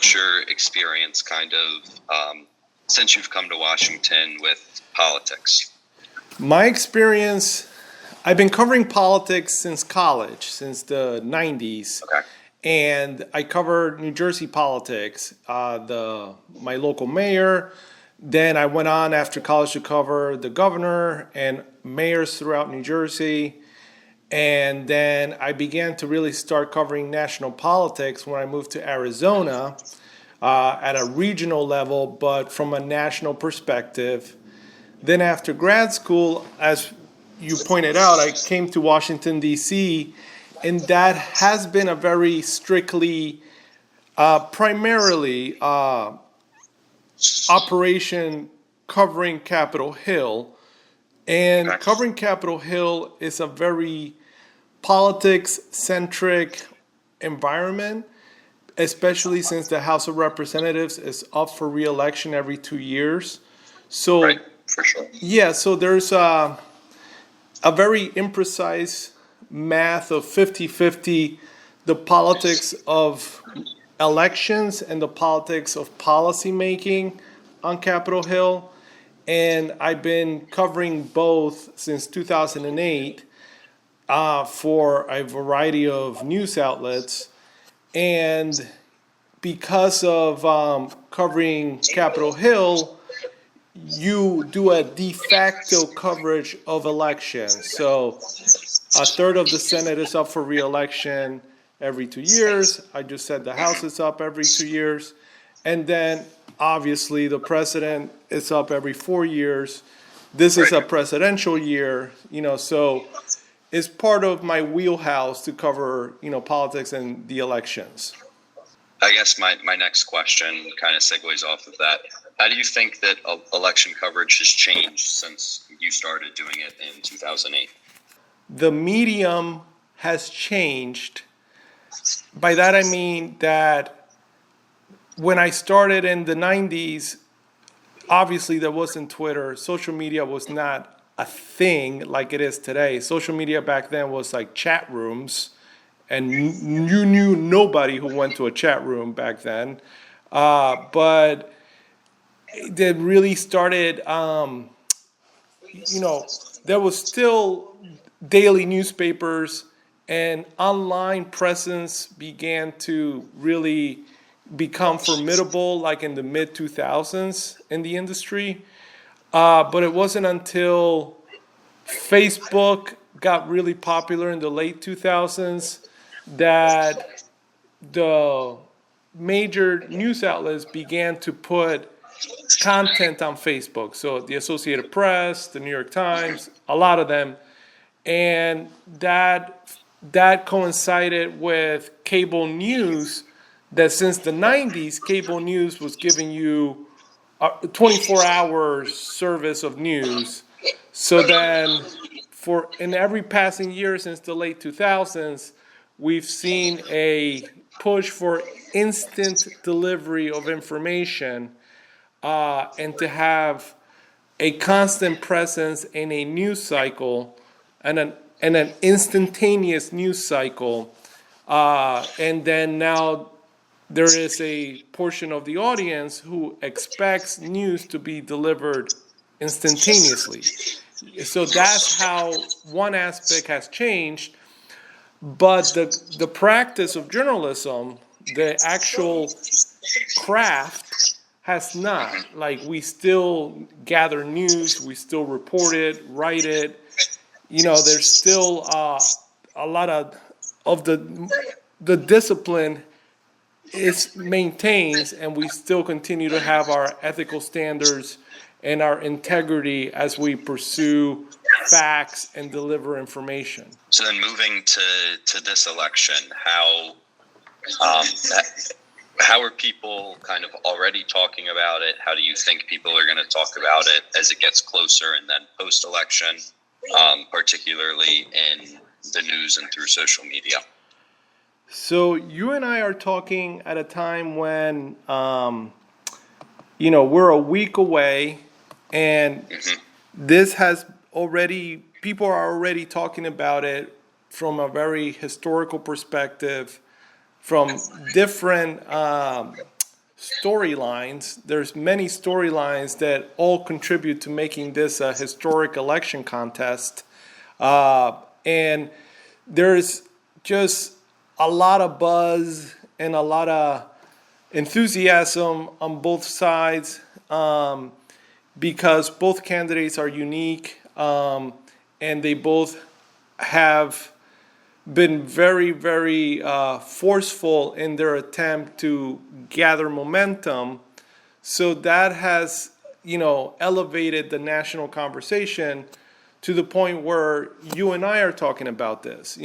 what's your experience kind of since you've come to Washington with politics? My experience, I've been covering politics since college, since the 90s. Okay. And I covered New Jersey politics, my local mayor. Then I went on after college to cover the governor and mayors throughout New Jersey. And then I began to really start covering national politics when I moved to Arizona at a regional level, but from a national perspective. Then after grad school, as you pointed out, I came to Washington, D.C., and that has been a very strictly, primarily operation covering Capitol Hill. And covering Capitol Hill is a very politics-centric environment, especially since the House of Representatives is up for re-election every 2 years. So, right, for sure. Yeah, so there's a very imprecise math of 50-50, the politics of elections and the politics of policy making on Capitol Hill. And I've been covering both since 2008 for a variety of news outlets. And because of covering Capitol Hill, you do a de facto coverage of elections. So a third of the Senate is up for re-election every 2 years. I just said the House is up every 2 years. And then obviously the president is up every 4 years. This is a presidential year, so it's part of my wheelhouse to cover, politics and the elections. I guess my next question kind of segues off of that. How do you think that election coverage has changed since you started doing it in 2008? The medium has changed. By that I mean that when I started in the 90s, obviously there wasn't Twitter. Social media was not a thing like it is today. Social media back then was like chat rooms, and you knew nobody who went to a chat room back then. But it really started, there was still daily newspapers, and online presence began to really become formidable like in the mid-2000s in the industry. But it wasn't until Facebook got really popular in the late 2000s that the major news outlets began to put content on Facebook. So the Associated Press, the New York Times, a lot of them. And that coincided with cable news, that since the 90s, cable news was giving you a 24-hour service of news. So then in every passing year since the late 2000s, we've seen a push for instant delivery of information, and to have a constant presence in a news cycle and an instantaneous news cycle. And then now there is a portion of the audience who expects news to be delivered instantaneously. So that's how one aspect has changed. But the practice of journalism, the actual craft, has not. Like, we still gather news, we still report it, write it. There's still a lot of the discipline is maintained, and we still continue to have our ethical standards and our integrity as we pursue facts and deliver information. So then moving to this election, how are people kind of already talking about it? How do you think people are going to talk about it as it gets closer and then post-election, particularly in the news and through social media? So you and I are talking at a time when, we're a week away, and this has already, people are already talking about it from a very historical perspective, from different storylines. There's many storylines that all contribute to making this a historic election contest. And there's just a lot of buzz and a lot of enthusiasm on both sides, because both candidates are unique, and they both have been very, very forceful in their attempt to gather momentum. So that has, elevated the national conversation to the point where you and I are talking about this.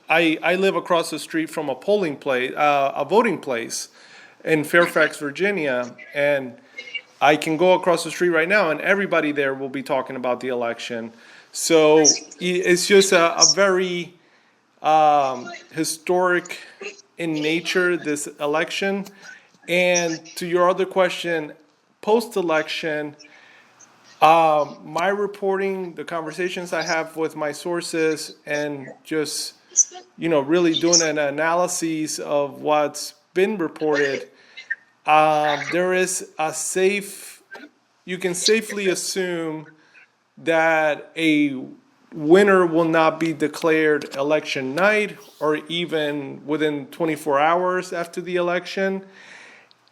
I live across the street from a polling place, a voting place in Fairfax, Virginia, and I can go across the street right now and everybody there will be talking about the election. So it's just a very historic in nature, this election. And to your other question, post-election, my reporting, the conversations I have with my sources, and just, really doing an analysis of what's been reported, there is you can safely assume that a winner will not be declared election night or even within 24 hours after the election.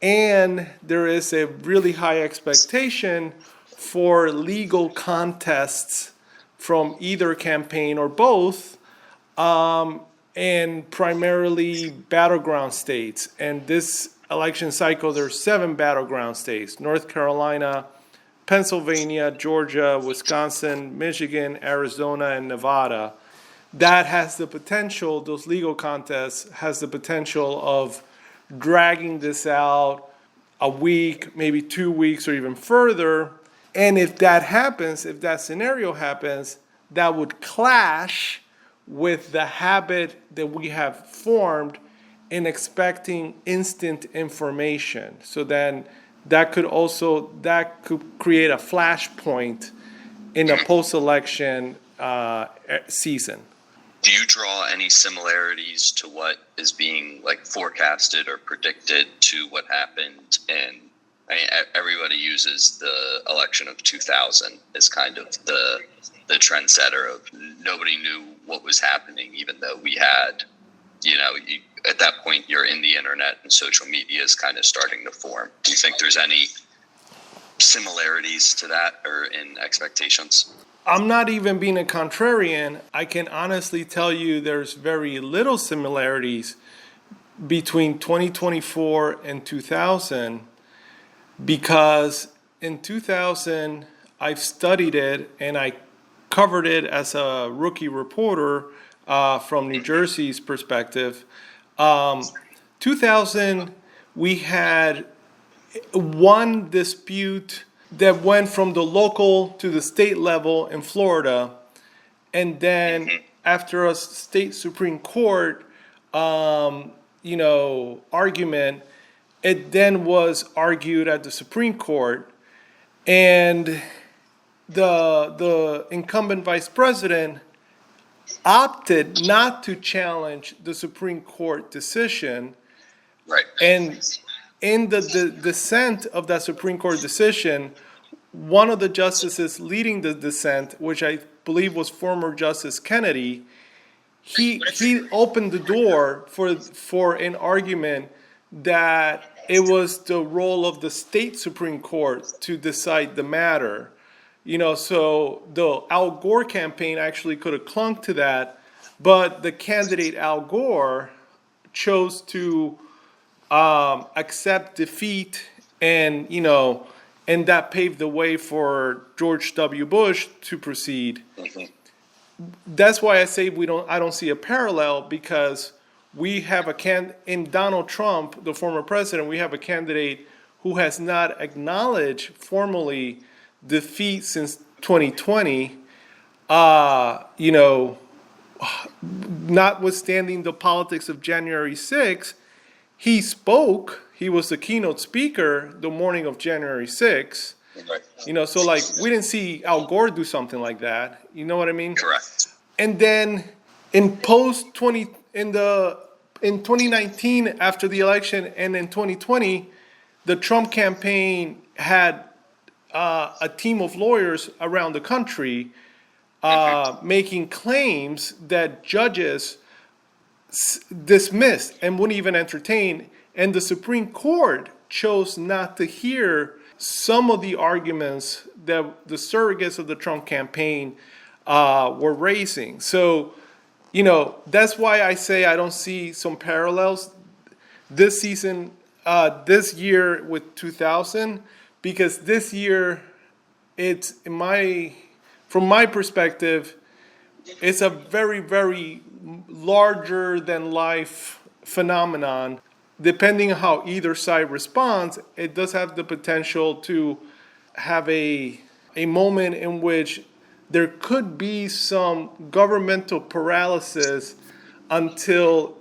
And there is a really high expectation for legal contests from either campaign or both, and primarily battleground states. And this election cycle, there's 7 battleground states: North Carolina, Pennsylvania, Georgia, Wisconsin, Michigan, Arizona, and Nevada. That has the potential, those legal contests has the potential of dragging this out a week, maybe 2 weeks, or even further. And if that happens, if that scenario happens, that would clash with the habit that we have formed in expecting instant information. So then that could create a flashpoint in a post-election season. Do you draw any similarities to what is being forecasted or predicted to what happened in? Everybody uses the election of 2000 as kind of the trendsetter of nobody knew what was happening, even though we had, at that point you're in the internet and social media is kind of starting to form. Do you think there's any similarities to that or in expectations? I'm not even being a contrarian. I can honestly tell you there's very little similarities between 2024 and 2000, because in 2000 I've studied it and I covered it as a rookie reporter from New Jersey's perspective. 2000, we had one dispute that went from the local to the state level in Florida, and then after a state Supreme Court, argument, it then was argued at the Supreme Court, and the incumbent vice president opted not to challenge the Supreme Court decision. Right. And in the dissent of that Supreme Court decision, one of the justices leading the dissent, which I believe was former Justice Kennedy, he opened the door for an argument that it was the role of the state Supreme Court to decide the matter. So the Al Gore campaign actually could have clung to that, but the candidate Al Gore chose to accept defeat, and that paved the way for George W. Bush to proceed. Mm-hmm. That's why I say I don't see a parallel, because we have in Donald Trump, the former president, we have a candidate who has not acknowledged formally defeat since 2020, notwithstanding the politics of January 6th, he spoke, he was the keynote speaker the morning of January 6th. Right. So we didn't see Al Gore do something like that. You know what I mean? Correct. And then in the in 2019, after the election, and in 2020, the Trump campaign had a team of lawyers around the country making claims that judges dismissed and wouldn't even entertain, and the Supreme Court chose not to hear some of the arguments that the surrogates of the Trump campaign were raising. So, that's why I say I don't see some parallels this season, this year with 2000, because this year, it's from my perspective, it's a very, very larger than life phenomenon. Depending on how either side responds, it does have the potential to have a moment in which there could be some governmental paralysis until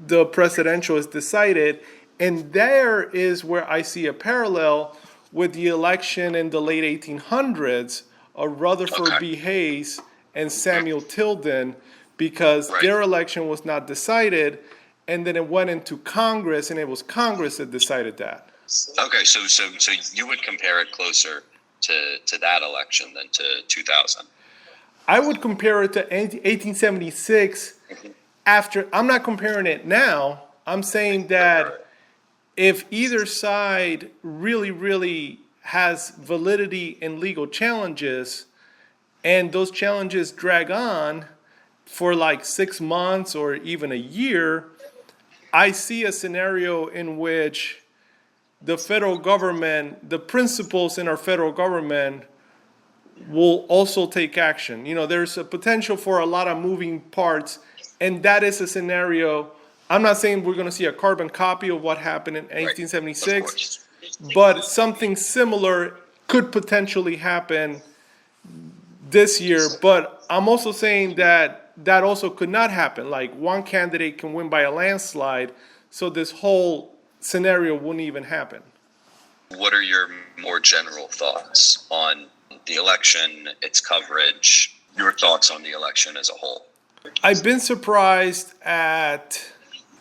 the presidential is decided. And there is where I see a parallel with the election in the late 1800s of Rutherford B. Hayes and Samuel Tilden, because their election was not decided, and then it went into Congress, and it was Congress that decided that. Okay, so you would compare it closer to that election than to 2000? I would compare it to 1876. I'm not comparing it now. I'm saying that if either side really, really has validity in legal challenges, and those challenges drag on for like 6 months or even a year, I see a scenario in which the federal government, the principals in our federal government, will also take action. There's a potential for a lot of moving parts, and that is a scenario. I'm not saying we're going to see a carbon copy of what happened in 1876, but something similar could potentially happen this year. But I'm also saying that also could not happen. Like, one candidate can win by a landslide, so this whole scenario wouldn't even happen. What are your more general thoughts on the election, its coverage, your thoughts on the election as a whole? I've been surprised at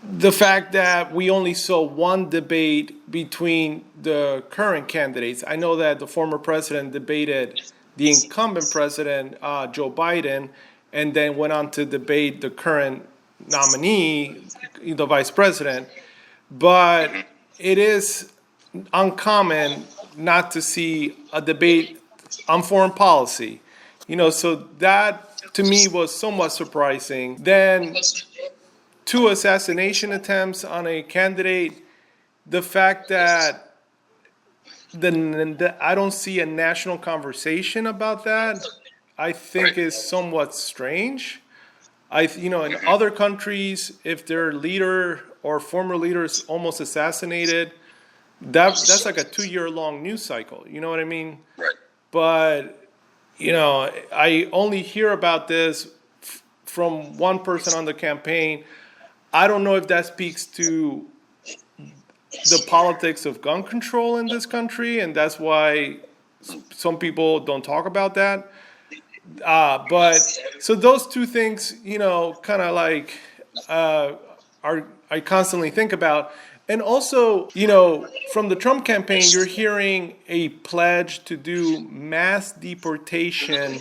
the fact that we only saw one debate between the current candidates. I know that the former president debated the incumbent president, Joe Biden, and then went on to debate the current nominee, the vice president. But it is uncommon not to see a debate on foreign policy. So that to me was somewhat surprising. Then 2 assassination attempts on a candidate, the fact that I don't see a national conversation about that, I think is somewhat strange. In other countries, if their leader or former leader is almost assassinated, that's like a 2-year-long news cycle. You know what I mean? Right. But, I only hear about this from one person on the campaign. I don't know if that speaks to the politics of gun control in this country, and that's why some people don't talk about that. But so those two things, kind of like I constantly think about. And also, from the Trump campaign, you're hearing a pledge to do mass deportation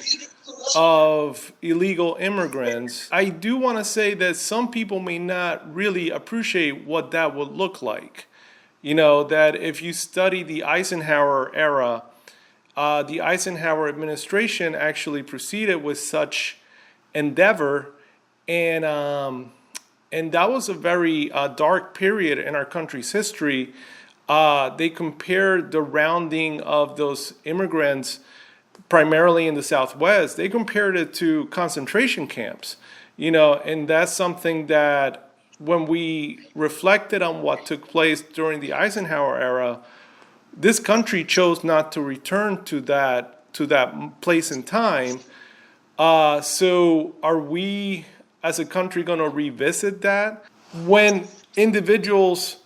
of illegal immigrants. I do want to say that some people may not really appreciate what that would look like. That if you study the Eisenhower era, the Eisenhower administration actually proceeded with such endeavor, and that was a very dark period in our country's history. They compared the rounding of those immigrants, primarily in the Southwest, they compared it to concentration camps, and that's something that when we reflected on what took place during the Eisenhower era, this country chose not to return to that place in time. So are we as a country going to revisit that? When individuals,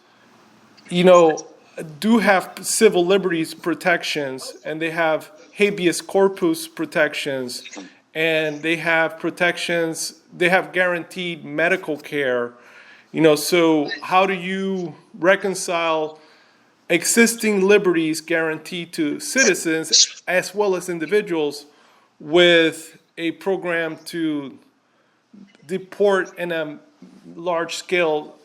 do have civil liberties protections, and they have habeas corpus protections, and they have protections, they have guaranteed medical care, So how do you reconcile existing liberties guaranteed to citizens as well as individuals with a program to deport in a large scale,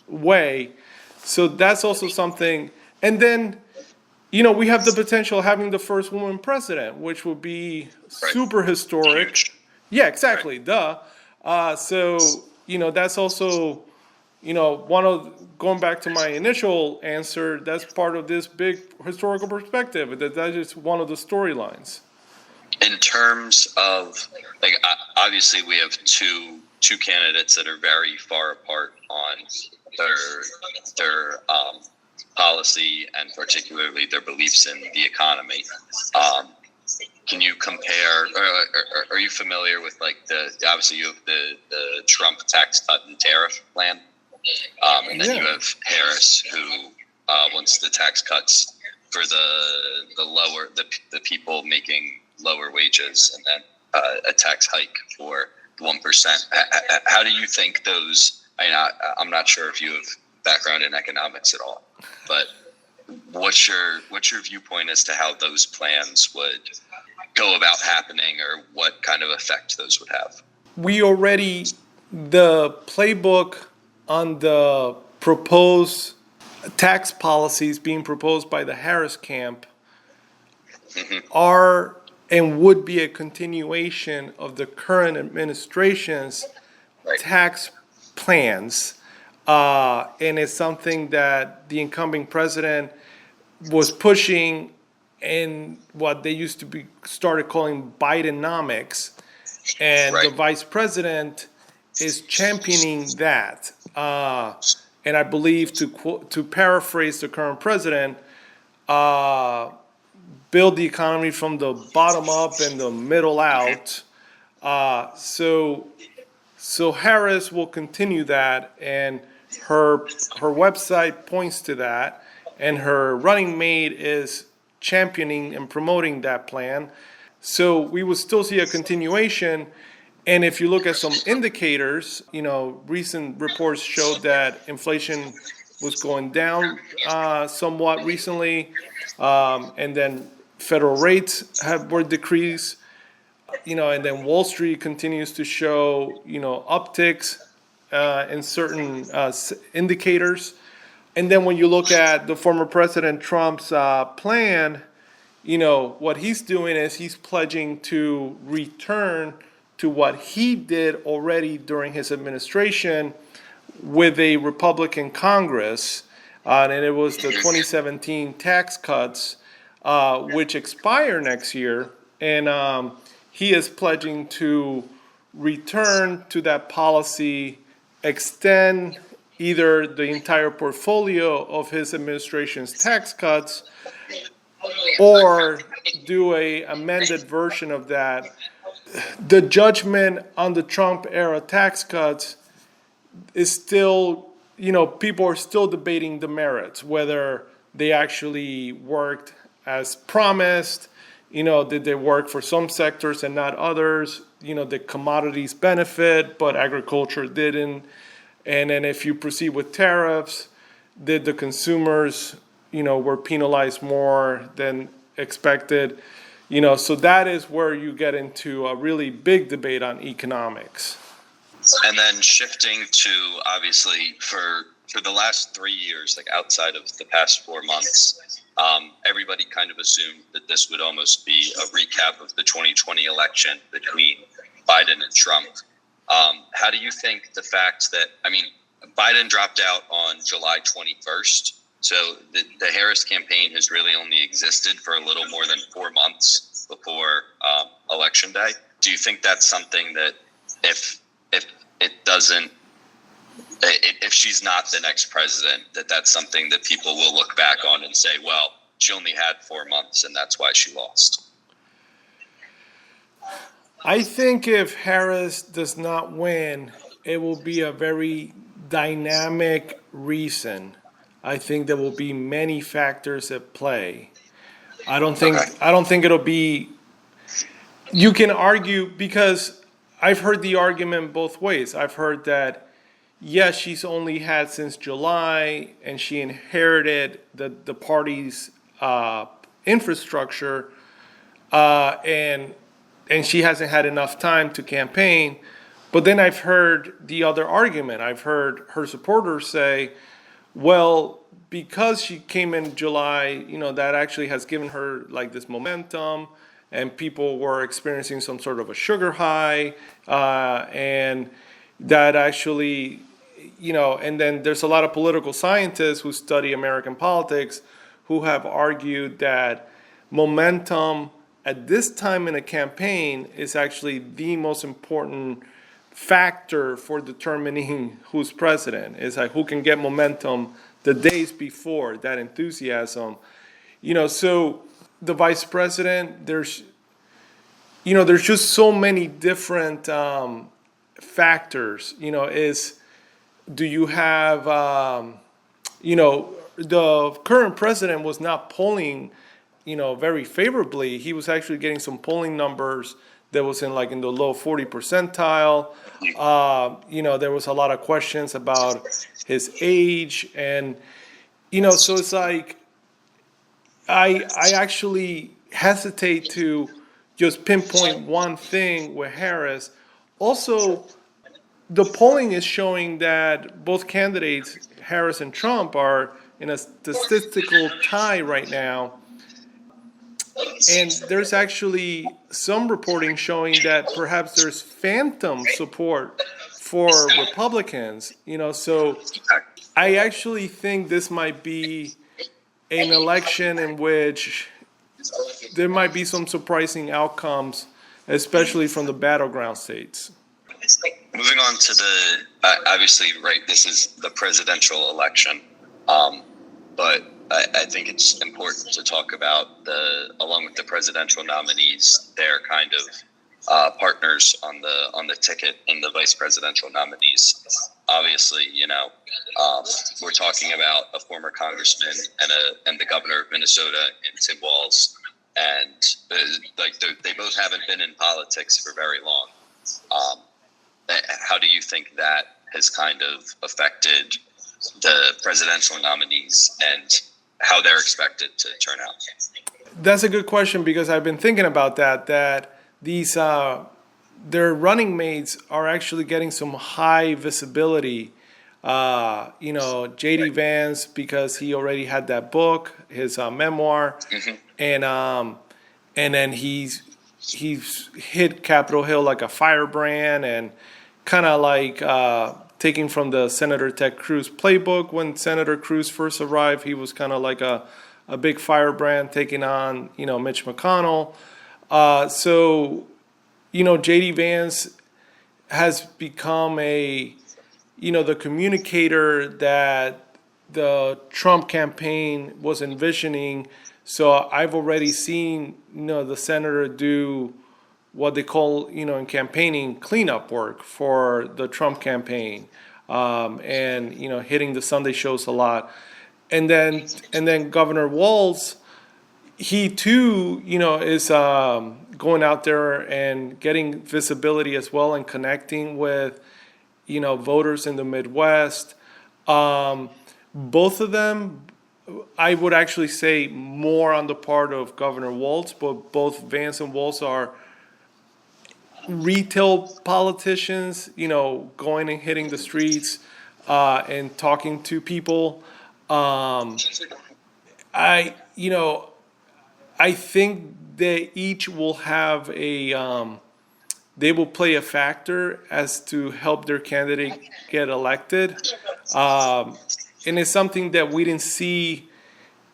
way? So that's also something. And then, we have the potential of having the first woman president, which would be super historic. Huge. Yeah, exactly. Duh. So, that's also, going back to my initial answer, that's part of this big historical perspective. That is one of the storylines. In terms of, like, obviously we have two candidates that are very far apart on their policy and particularly their beliefs in the economy. Can you compare, or are you familiar with, like, obviously you have the Trump tax cut and tariff plan, and then you have Harris, who wants the tax cuts for the people making lower wages, and then a tax hike for 1%. How do you think those? I'm not sure if you have background in economics at all, but what's your viewpoint as to how those plans would go about happening, or what kind of effect those would have? The playbook on the proposed tax policies being proposed by the Harris camp are and would be a continuation of the current administration's tax plans. And it's something that the incumbent president was pushing in what they used to be started calling Bidenomics. And the vice president is championing that. And I believe, to paraphrase the current president, build the economy from the bottom up and the middle out. So Harris will continue that, and her website points to that, and her running mate is championing and promoting that plan. So we will still see a continuation. And if you look at some indicators, recent reports showed that inflation was going down somewhat recently, and then federal rates were decreased, and then Wall Street continues to show, upticks in certain indicators. And then when you look at the former President Trump's plan, what he's doing is he's pledging to return to what he did already during his administration with a Republican Congress, and it was the 2017 tax cuts, which expire next year, and he is pledging to return to that policy, extend either the entire portfolio of his administration's tax cuts, or do a amended version of that. The judgment on the Trump era tax cuts is still, people are still debating the merits, whether they actually worked as promised, did they work for some sectors and not others, the commodities benefit, but agriculture didn't. And then if you proceed with tariffs, did the consumers, were penalized more than expected? So that is where you get into a really big debate on economics. And then shifting to, obviously, for the last 3 years, like outside of the past 4 months, everybody kind of assumed that this would almost be a recap of the 2020 election between Biden and Trump. How do you think the fact that, Biden dropped out on July 21st, so the Harris campaign has really only existed for a little more than 4 months before Election Day. Do you think that's something that if she's not the next president, that's something that people will look back on and say, well, she only had 4 months and that's why she lost? I think if Harris does not win, it will be a very dynamic reason. I think there will be many factors at play. I don't think it'll be. You can argue, because I've heard the argument both ways. I've heard that, yes, she's only had since July, and she inherited the party's infrastructure, and she hasn't had enough time to campaign. But then I've heard the other argument. I've heard her supporters say, well, because she came in July, that actually has given her like this momentum, and people were experiencing some sort of a sugar high, and that actually, and then there's a lot of political scientists who study American politics who have argued that momentum at this time in a campaign is actually the most important factor for determining who's president. It's like who can get momentum the days before, that enthusiasm. So the vice president, there's just so many different factors. Do you have, the current president was not polling, very favorably. He was actually getting some polling numbers that was in the low 40 percentile. There was a lot of questions about his age, and so it's like I actually hesitate to just pinpoint one thing with Harris. Also, the polling is showing that both candidates, Harris and Trump, are in a statistical tie right now. And there's actually some reporting showing that perhaps there's phantom support for Republicans, so I actually think this might be an election in which there might be some surprising outcomes, especially from the battleground states. Moving on to obviously, right, this is the presidential election, but I think it's important to talk about along with the presidential nominees, their kind of partners on the ticket in the vice presidential nominees. Obviously, we're talking about a former congressman and the governor of Minnesota in Tim Walz, and they both haven't been in politics for very long. How do you think that has kind of affected the presidential nominees and how they're expected to turn out? That's a good question, because I've been thinking about that these their running mates are actually getting some high visibility. J.D. Vance, because he already had that book, his memoir, and then he's hit Capitol Hill like a firebrand, and kind of like taking from the Senator Ted Cruz playbook. When Senator Cruz first arrived, he was kind of like a big firebrand taking on, Mitch McConnell. So, J.D. Vance has become the communicator that the Trump campaign was envisioning. So I've already seen, the senator do what they call, in campaigning, cleanup work for the Trump campaign, and hitting the Sunday shows a lot, and then Governor Walz, he too, is going out there and getting visibility as well, and connecting with, voters in the Midwest. Both of them, I would actually say more on the part of Governor Walz, but both Vance and Walz are retail politicians, going and hitting the streets and talking to people. I think they each will have they will play a factor as to help their candidate get elected. And it's something that we didn't see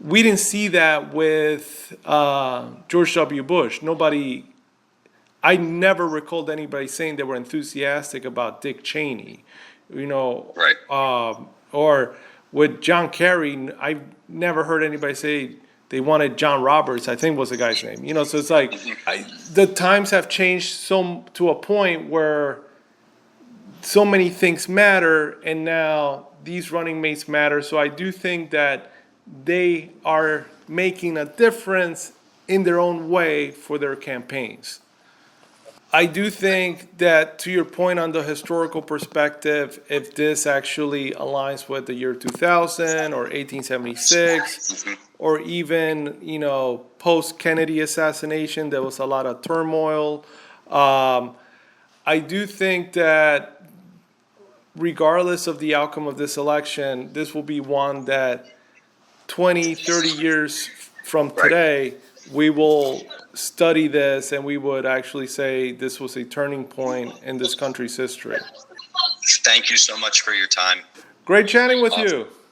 that with George W. Bush. I never recalled anybody saying they were enthusiastic about Dick Cheney, Right. Or with John Kerry, I've never heard anybody say they wanted John Roberts, I think was the guy's name. So it's like the times have changed to a point where so many things matter, and now these running mates matter. So I do think that they are making a difference in their own way for their campaigns. I do think that, to your point on the historical perspective, if this actually aligns with the year 2000 or 1876, or even, post-Kennedy assassination, there was a lot of turmoil. I do think that regardless of the outcome of this election, this will be one that 20, 30 years from today, we will study this and we would actually say this was a turning point in this country's history. Thank you so much for your time. Great chatting with you.